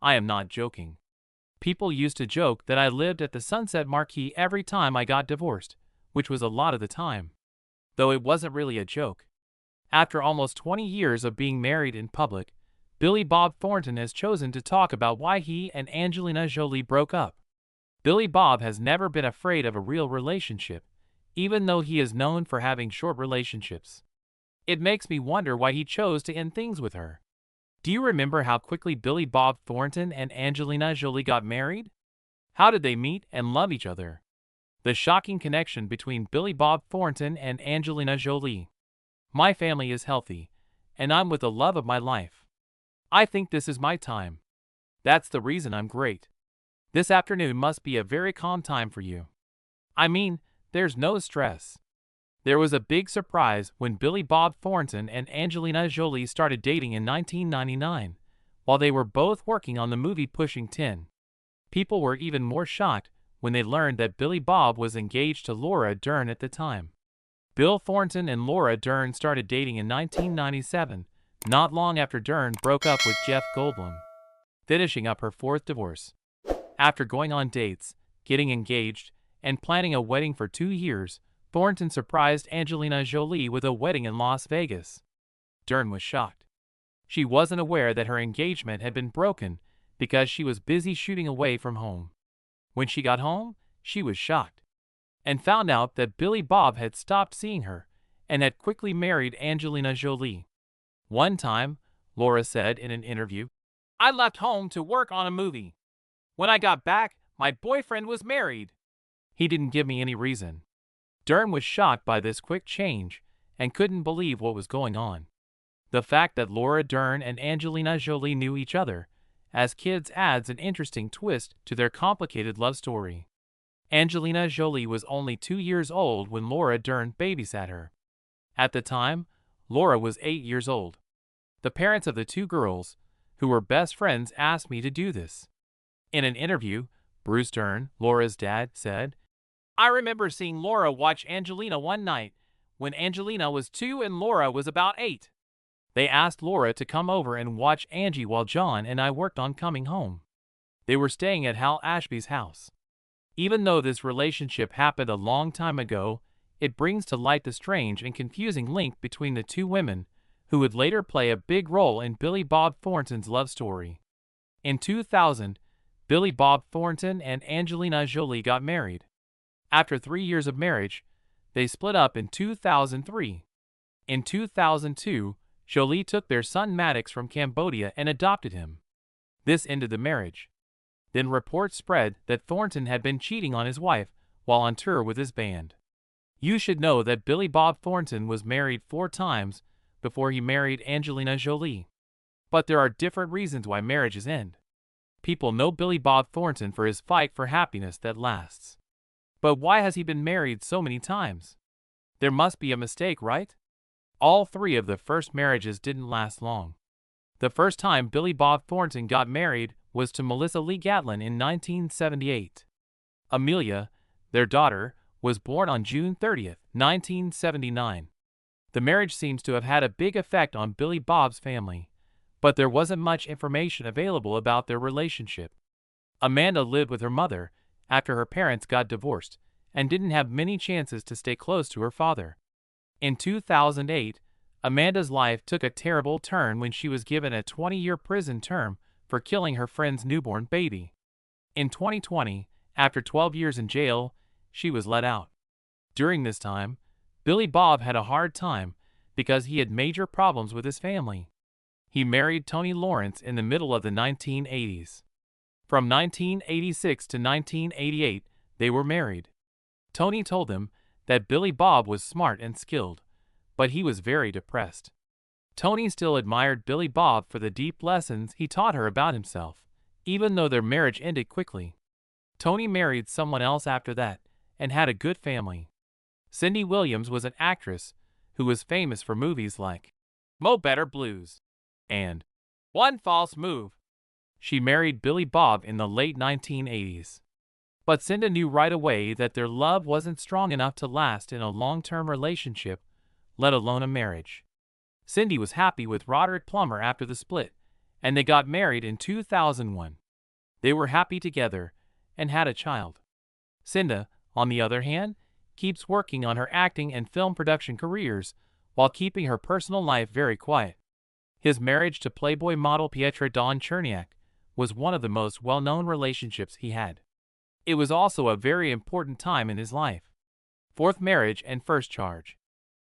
I am not joking. People used to joke that I lived at the Sunset Marquis every time I got divorced, which was a lot of the time. Though it wasn't really a joke. After almost 20 years of being married in public, Billy Bob Thornton has chosen to talk about why he and Angelina Jolie broke up. Billy Bob has never been afraid of a real relationship, even though he is known for having short relationships. It makes me wonder why he chose to end things with her. Do you remember how quickly Billy Bob Thornton and Angelina Jolie got married? How did they meet and love each other? The shocking connection between Billy Bob Thornton and Angelina Jolie. My family is healthy, and I'm with the love of my life. I think this is my time. That's the reason I'm great. This afternoon must be a very calm time for you. I mean, there's no stress. There was a big surprise when Billy Bob Thornton and Angelina Jolie started dating in 1999, while they were both working on the movie Pushing 10. People were even more shocked when they learned that Billy Bob was engaged to Laura Dern at the time. Bill Thornton and Laura Dern started dating in 1997, not long after Dern broke up with Jeff Goldblum, finishing up her fourth divorce. After going on dates, getting engaged, and planning a wedding for 2 years, Thornton surprised Angelina Jolie with a wedding in Las Vegas. Dern was shocked. She wasn't aware that her engagement had been broken because she was busy shooting away from home. When she got home, she was shocked and found out that Billy Bob had stopped seeing her and had quickly married Angelina Jolie. One time, Laura said in an interview, "I left home to work on a movie. When I got back, my boyfriend was married. He didn't give me any reason." Dern was shocked by this quick change and couldn't believe what was going on. The fact that Laura Dern and Angelina Jolie knew each other as kids adds an interesting twist to their complicated love story. Angelina Jolie was only 2 years old when Laura Dern babysat her. At the time, Laura was 8 years old. The parents of the two girls, who were best friends, asked me to do this. In an interview, Bruce Dern, Laura's dad, said, "I remember seeing Laura watch Angelina one night when Angelina was 2 and Laura was about 8. They asked Laura to come over and watch Angie while John and I worked on Coming Home. They were staying at Hal Ashby's house. Even though this relationship happened a long time ago, it brings to light the strange and confusing link between the two women who would later play a big role in Billy Bob Thornton's love story." In 2000, Billy Bob Thornton and Angelina Jolie got married. After 3 years of marriage, they split up in 2003. In 2002, Jolie took their son Maddox from Cambodia and adopted him. This ended the marriage. Then reports spread that Thornton had been cheating on his wife while on tour with his band. You should know that Billy Bob Thornton was married 4 times before he married Angelina Jolie. But there are different reasons why marriages end. People know Billy Bob Thornton for his fight for happiness that lasts. But why has he been married so many times? There must be a mistake, right? All 3 of the first marriages didn't last long. The first time Billy Bob Thornton got married was to Melissa Lee Gatlin in 1978. Amelia, their daughter, was born on June 30, 1979. The marriage seems to have had a big effect on Billy Bob's family, but there wasn't much information available about their relationship. Amanda lived with her mother after her parents got divorced and didn't have many chances to stay close to her father. In 2008, Amanda's life took a terrible turn when she was given a 20-year prison term for killing her friend's newborn baby. In 2020, after 12 years in jail, she was let out. During this time, Billy Bob had a hard time because he had major problems with his family. He married Toni Lawrence in the middle of the 1980s. From 1986 to 1988, they were married. Toni told him that Billy Bob was smart and skilled, but he was very depressed. Toni still admired Billy Bob for the deep lessons he taught her about himself, even though their marriage ended quickly. Toni married someone else after that and had a good family. Cindy Williams was an actress who was famous for movies like Mo Better Blues and One False Move. She married Billy Bob in the late 1980s. But Cindy knew right away that their love wasn't strong enough to last in a long-term relationship, let alone a marriage. Cindy was happy with Roderick Plummer after the split, and they got married in 2001. They were happy together and had a child. Cinda, on the other hand, keeps working on her acting and film production careers while keeping her personal life very quiet. His marriage to Playboy model Pietra Dawn Cherniak was one of the most well-known relationships he had. It was also a very important time in his life. Fourth marriage and first charge.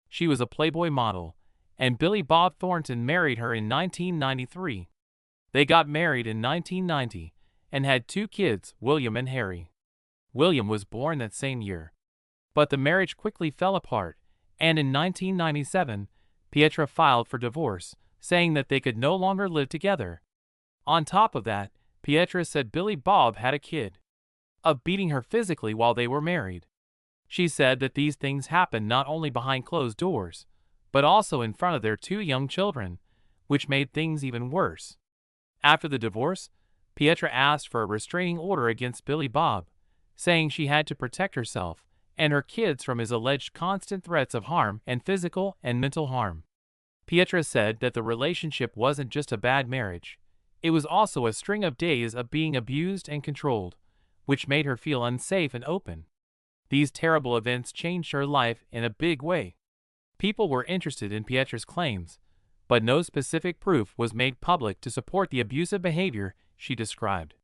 She was a Playboy model, and Billy Bob Thornton married her in 1993. They got married in 1990 and had 2 kids, William and Harry. William was born that same year. But the marriage quickly fell apart, and in 1997, Pietra filed for divorce, saying that they could no longer live together. On top of that, Pietra said Billy Bob had a kid of beating her physically while they were married. She said that these things happened not only behind closed doors, but also in front of their 2 young children, which made things even worse. After the divorce, Pietra asked for a restraining order against Billy Bob, saying she had to protect herself and her kids from his alleged constant threats of harm and physical and mental harm. Pietra said that the relationship wasn't just a bad marriage, it was also a string of days of being abused and controlled, which made her feel unsafe and open. These terrible events changed her life in a big way. People were interested in Pietra's claims, but no specific proof was made public to support the abusive behavior she described.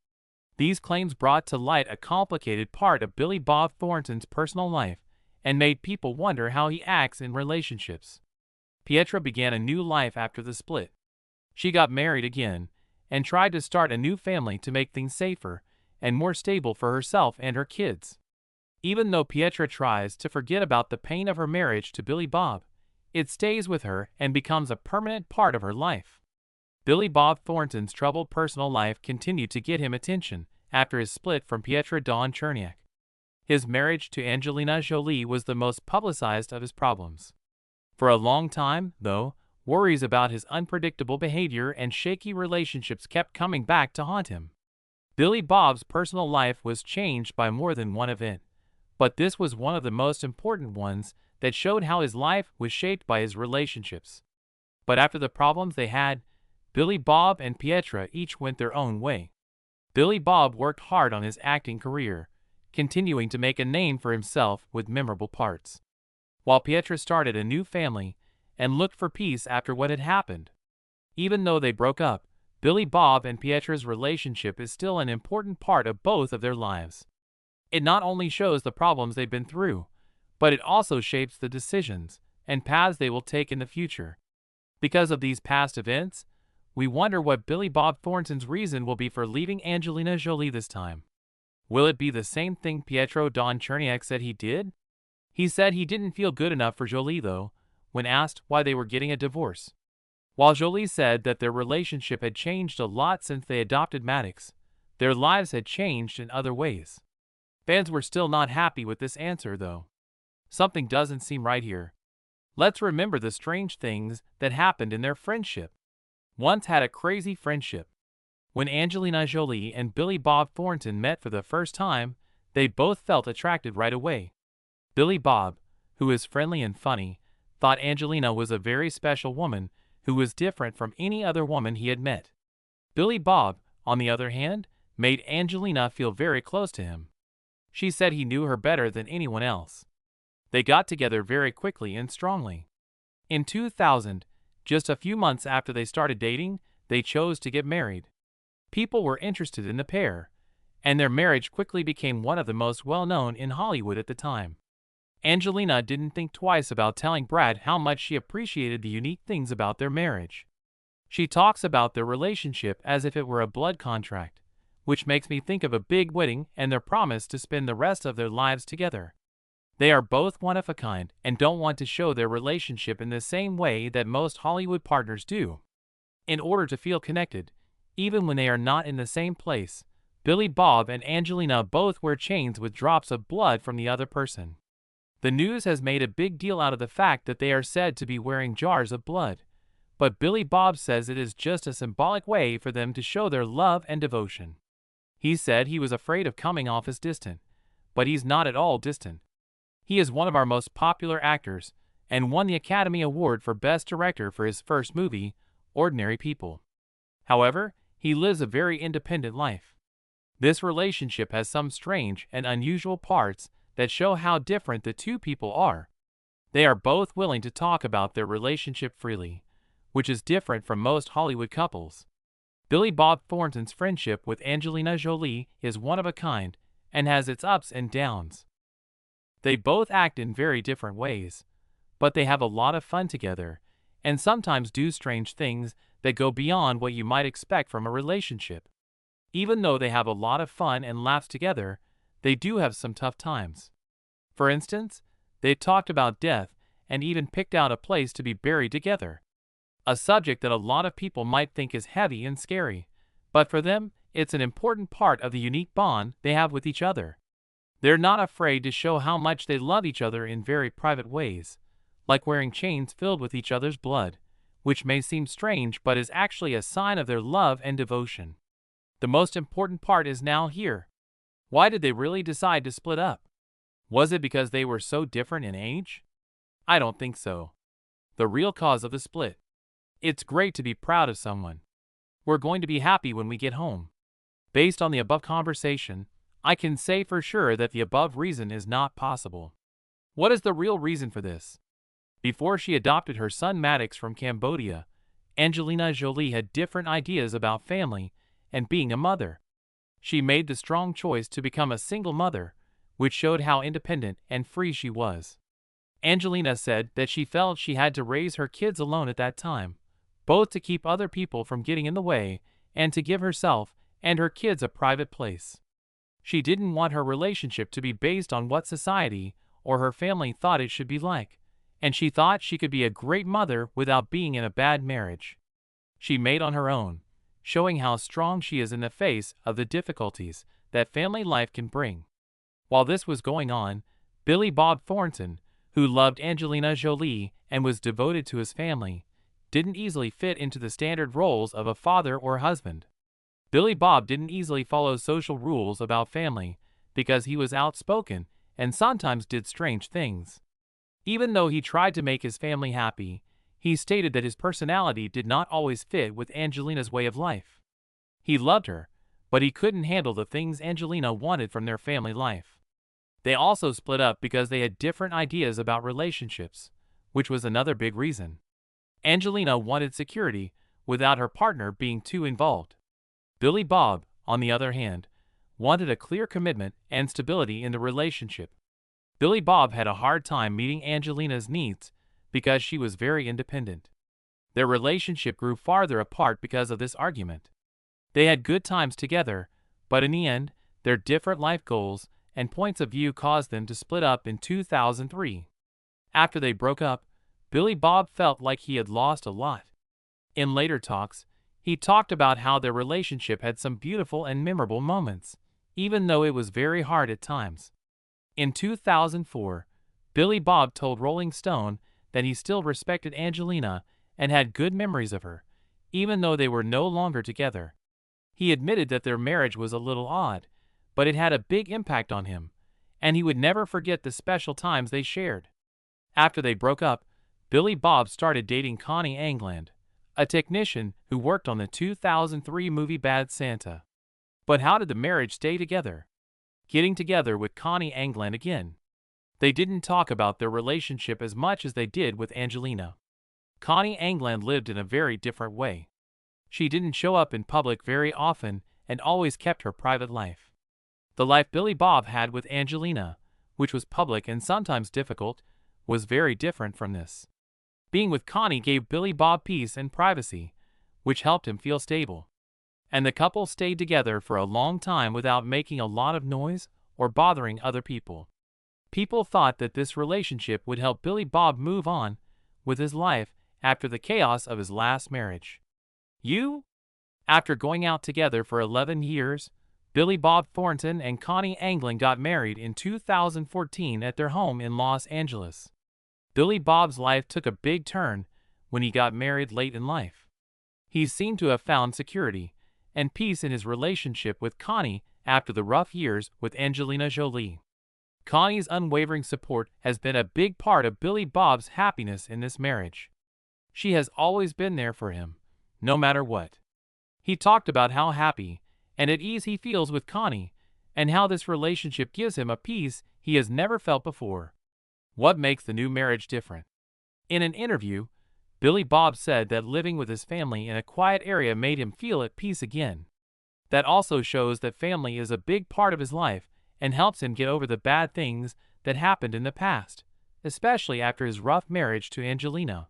These claims brought to light a complicated part of Billy Bob Thornton's personal life and made people wonder how he acts in relationships. Pietra began a new life after the split. She got married again and tried to start a new family to make things safer and more stable for herself and her kids. Even though Pietra tries to forget about the pain of her marriage to Billy Bob, it stays with her and becomes a permanent part of her life. Billy Bob Thornton's troubled personal life continued to get him attention after his split from Pietra Dawn Cherniak. His marriage to Angelina Jolie was the most publicized of his problems. For a long time, though, worries about his unpredictable behavior and shaky relationships kept coming back to haunt him. Billy Bob's personal life was changed by more than one event, but this was one of the most important ones that showed how his life was shaped by his relationships. But after the problems they had, Billy Bob and Pietra each went their own way. Billy Bob worked hard on his acting career, continuing to make a name for himself with memorable parts, while Pietra started a new family and looked for peace after what had happened. Even though they broke up, Billy Bob and Pietra's relationship is still an important part of both of their lives. It not only shows the problems they've been through, but it also shapes the decisions and paths they will take in the future. Because of these past events, we wonder what Billy Bob Thornton's reason will be for leaving Angelina Jolie this time. Will it be the same thing Pietra Dawn Cherniak said he did? He said he didn't feel good enough for Jolie, though, when asked why they were getting a divorce. While Jolie said that their relationship had changed a lot since they adopted Maddox, their lives had changed in other ways. Fans were still not happy with this answer, though. Something doesn't seem right here. Let's remember the strange things that happened in their friendship. Once had a crazy friendship. When Angelina Jolie and Billy Bob Thornton met for the first time, they both felt attracted right away. Billy Bob, who is friendly and funny, thought Angelina was a very special woman who was different from any other woman he had met. Billy Bob, on the other hand, made Angelina feel very close to him. She said he knew her better than anyone else. They got together very quickly and strongly. In 2000, just a few months after they started dating, they chose to get married. People were interested in the pair, and their marriage quickly became one of the most well-known in Hollywood at the time. Angelina didn't think twice about telling Brad how much she appreciated the unique things about their marriage. She talks about their relationship as if it were a blood contract, which makes me think of a big wedding and their promise to spend the rest of their lives together. They are both one of a kind and don't want to show their relationship in the same way that most Hollywood partners do. In order to feel connected, even when they are not in the same place, Billy Bob and Angelina both wear chains with drops of blood from the other person. The news has made a big deal out of the fact that they are said to be wearing jars of blood, but Billy Bob says it is just a symbolic way for them to show their love and devotion. He said he was afraid of coming off as distant, but he's not at all distant. He is one of our most popular actors and won the Academy Award for Best Director for his first movie, Ordinary People. However, he lives a very independent life. This relationship has some strange and unusual parts that show how different the two people are. They are both willing to talk about their relationship freely, which is different from most Hollywood couples. Billy Bob Thornton's friendship with Angelina Jolie is one of a kind and has its ups and downs. They both act in very different ways, but they have a lot of fun together and sometimes do strange things that go beyond what you might expect from a relationship. Even though they have a lot of fun and laughs together, they do have some tough times. For instance, they talked about death and even picked out a place to be buried together. A subject that a lot of people might think is heavy and scary, but for them, it's an important part of the unique bond they have with each other. They're not afraid to show how much they love each other in very private ways, like wearing chains filled with each other's blood, which may seem strange but is actually a sign of their love and devotion. The most important part is now here. Why did they really decide to split up? Was it because they were so different in age? I don't think so. The real cause of the split. It's great to be proud of someone. We're going to be happy when we get home. Based on the above conversation, I can say for sure that the above reason is not possible. What is the real reason for this? Before she adopted her son Maddox from Cambodia, Angelina Jolie had different ideas about family and being a mother. She made the strong choice to become a single mother, which showed how independent and free she was. Angelina said that she felt she had to raise her kids alone at that time, both to keep other people from getting in the way and to give herself and her kids a private place. She didn't want her relationship to be based on what society or her family thought it should be like, and she thought she could be a great mother without being in a bad marriage. She made on her own, showing how strong she is in the face of the difficulties that family life can bring. While this was going on, Billy Bob Thornton, who loved Angelina Jolie and was devoted to his family, didn't easily fit into the standard roles of a father or husband. Billy Bob didn't easily follow social rules about family because he was outspoken and sometimes did strange things. Even though he tried to make his family happy, he stated that his personality did not always fit with Angelina's way of life. He loved her, but he couldn't handle the things Angelina wanted from their family life. They also split up because they had different ideas about relationships, which was another big reason. Angelina wanted security without her partner being too involved. Billy Bob, on the other hand, wanted a clear commitment and stability in the relationship. Billy Bob had a hard time meeting Angelina's needs because she was very independent. Their relationship grew farther apart because of this argument. They had good times together, but in the end, their different life goals and points of view caused them to split up in 2003. After they broke up, Billy Bob felt like he had lost a lot. In later talks, he talked about how their relationship had some beautiful and memorable moments, even though it was very hard at times. In 2004, Billy Bob told Rolling Stone that he still respected Angelina and had good memories of her, even though they were no longer together. He admitted that their marriage was a little odd, but it had a big impact on him, and he would never forget the special times they shared. After they broke up, Billy Bob started dating Connie England, a technician who worked on the 2003 movie Bad Santa. But how did the marriage stay together? Getting together with Connie England again. They didn't talk about their relationship as much as they did with Angelina. Connie England lived in a very different way. She didn't show up in public very often and always kept her private life. The life Billy Bob had with Angelina, which was public and sometimes difficult, was very different from this. Being with Connie gave Billy Bob peace and privacy, which helped him feel stable. And the couple stayed together for a long time without making a lot of noise or bothering other people. People thought that this relationship would help Billy Bob move on with his life after the chaos of his last marriage. After going out together for 11 years, Billy Bob Thornton and Connie England got married in 2014 at their home in Los Angeles. Billy Bob's life took a big turn when he got married late in life. He seemed to have found security and peace in his relationship with Connie after the rough years with Angelina Jolie. Connie's unwavering support has been a big part of Billy Bob's happiness in this marriage. She has always been there for him, no matter what. He talked about how happy and at ease he feels with Connie, and how this relationship gives him a peace he has never felt before. What makes the new marriage different? In an interview, Billy Bob said that living with his family in a quiet area made him feel at peace again. That also shows that family is a big part of his life and helps him get over the bad things that happened in the past, especially after his rough marriage to Angelina.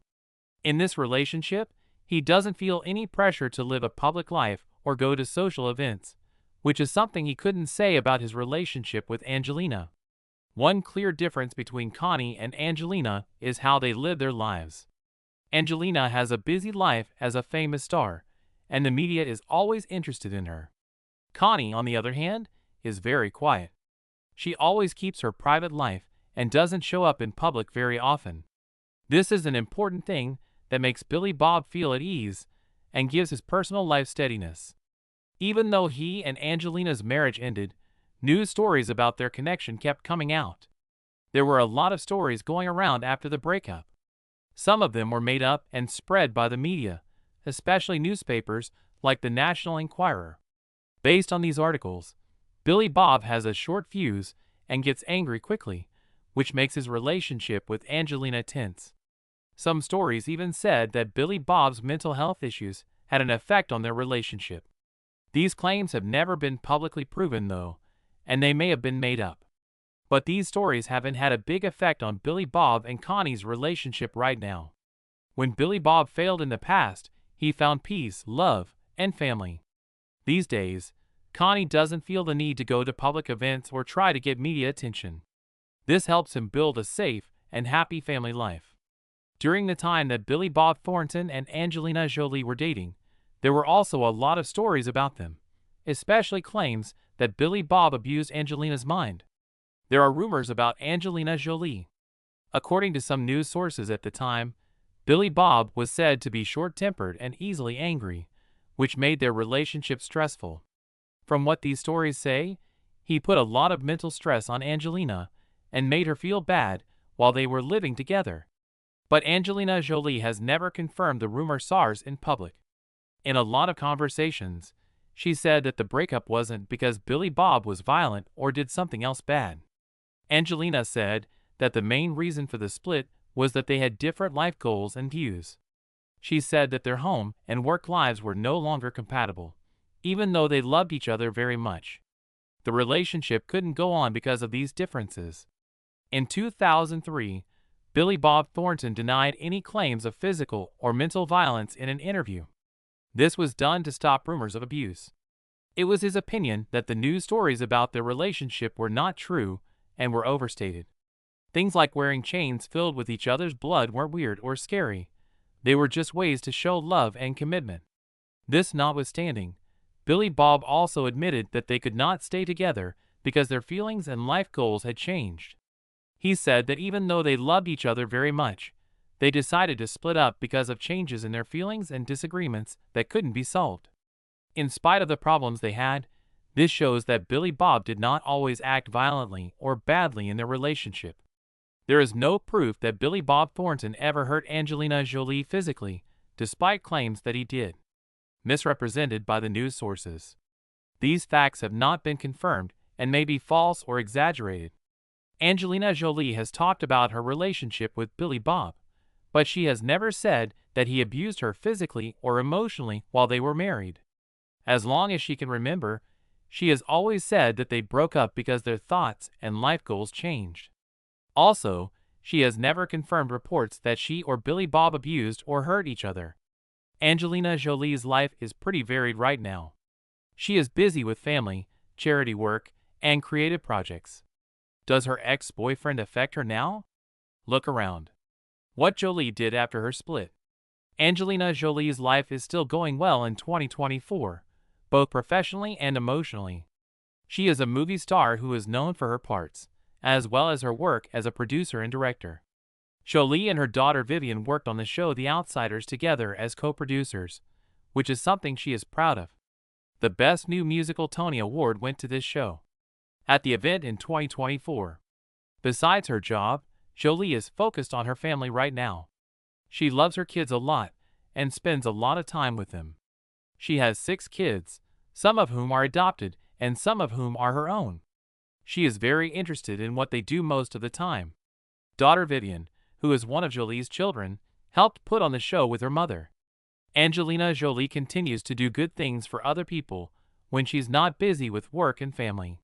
In this relationship, he doesn't feel any pressure to live a public life or go to social events, which is something he couldn't say about his relationship with Angelina. One clear difference between Connie and Angelina is how they live their lives. Angelina has a busy life as a famous star, and the media is always interested in her. Connie, on the other hand, is very quiet. She always keeps her private life and doesn't show up in public very often. This is an important thing that makes Billy Bob feel at ease and gives his personal life steadiness. Even though he and Angelina's marriage ended, news stories about their connection kept coming out. There were a lot of stories going around after the breakup. Some of them were made up and spread by the media, especially newspapers like the National Enquirer. Based on these articles, Billy Bob has a short fuse and gets angry quickly, which makes his relationship with Angelina tense. Some stories even said that Billy Bob's mental health issues had an effect on their relationship. These claims have never been publicly proven, though, and they may have been made up. But these stories haven't had a big effect on Billy Bob and Connie's relationship right now. When Billy Bob failed in the past, he found peace, love, and family. These days, Connie doesn't feel the need to go to public events or try to get media attention. This helps him build a safe and happy family life. During the time that Billy Bob Thornton and Angelina Jolie were dating, there were also a lot of stories about them, especially claims that Billy Bob abused Angelina's mind. There are rumors about Angelina Jolie. According to some news sources at the time, Billy Bob was said to be short-tempered and easily angry, which made their relationship stressful. From what these stories say, he put a lot of mental stress on Angelina and made her feel bad while they were living together. But Angelina Jolie has never confirmed the rumor SARS in public. In a lot of conversations, she said that the breakup wasn't because Billy Bob was violent or did something else bad. Angelina said that the main reason for the split was that they had different life goals and views. She said that their home and work lives were no longer compatible, even though they loved each other very much. The relationship couldn't go on because of these differences. In 2003, Billy Bob Thornton denied any claims of physical or mental violence in an interview. This was done to stop rumors of abuse. It was his opinion that the news stories about their relationship were not true and were overstated. Things like wearing chains filled with each other's blood weren't weird or scary. They were just ways to show love and commitment. This notwithstanding, Billy Bob also admitted that they could not stay together because their feelings and life goals had changed. He said that even though they loved each other very much, they decided to split up because of changes in their feelings and disagreements that couldn't be solved. In spite of the problems they had, this shows that Billy Bob did not always act violently or badly in their relationship. There is no proof that Billy Bob Thornton ever hurt Angelina Jolie physically, despite claims that he did, misrepresented by the news sources. These facts have not been confirmed and may be false or exaggerated. Angelina Jolie has talked about her relationship with Billy Bob, but she has never said that he abused her physically or emotionally while they were married. As long as she can remember, she has always said that they broke up because their thoughts and life goals changed. Also, she has never confirmed reports that she or Billy Bob abused or hurt each other. Angelina Jolie's life is pretty varied right now. She is busy with family, charity work, and creative projects. Does her ex-boyfriend affect her now? Look around. What Jolie did after her split. Angelina Jolie's life is still going well in 2024, both professionally and emotionally. She is a movie star who is known for her parts, as well as her work as a producer and director. Jolie and her daughter Vivian worked on the show The Outsiders together as co-producers, which is something she is proud of. The Best New Musical Tony Award went to this show at the event in 2024. Besides her job, Jolie is focused on her family right now. She loves her kids a lot and spends a lot of time with them. She has 6 kids, some of whom are adopted and some of whom are her own. She is very interested in what they do most of the time. Daughter Vivian, who is one of Jolie's children, helped put on the show with her mother. Angelina Jolie continues to do good things for other people when she's not busy with work and family.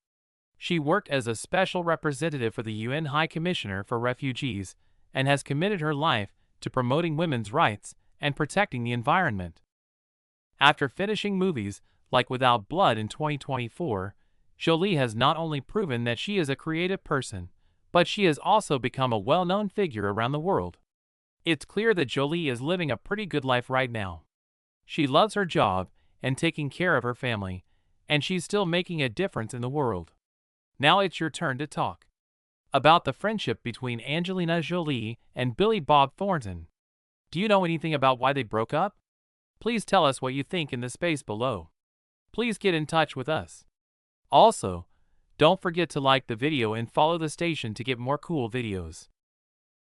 She worked as a special representative for the UN High Commissioner for Refugees and has committed her life to promoting women's rights and protecting the environment. After finishing movies like Without Blood in 2024, Jolie has not only proven that she is a creative person, but she has also become a well-known figure around the world. It's clear that Jolie is living a pretty good life right now. She loves her job and taking care of her family, and she's still making a difference in the world. Now it's your turn to talk about the friendship between Angelina Jolie and Bob Thornton. Do you know anything about why they broke up? Please tell us what you think in the space below. Please get in touch with us. Also, don't forget to like the video and follow the station to get more cool videos.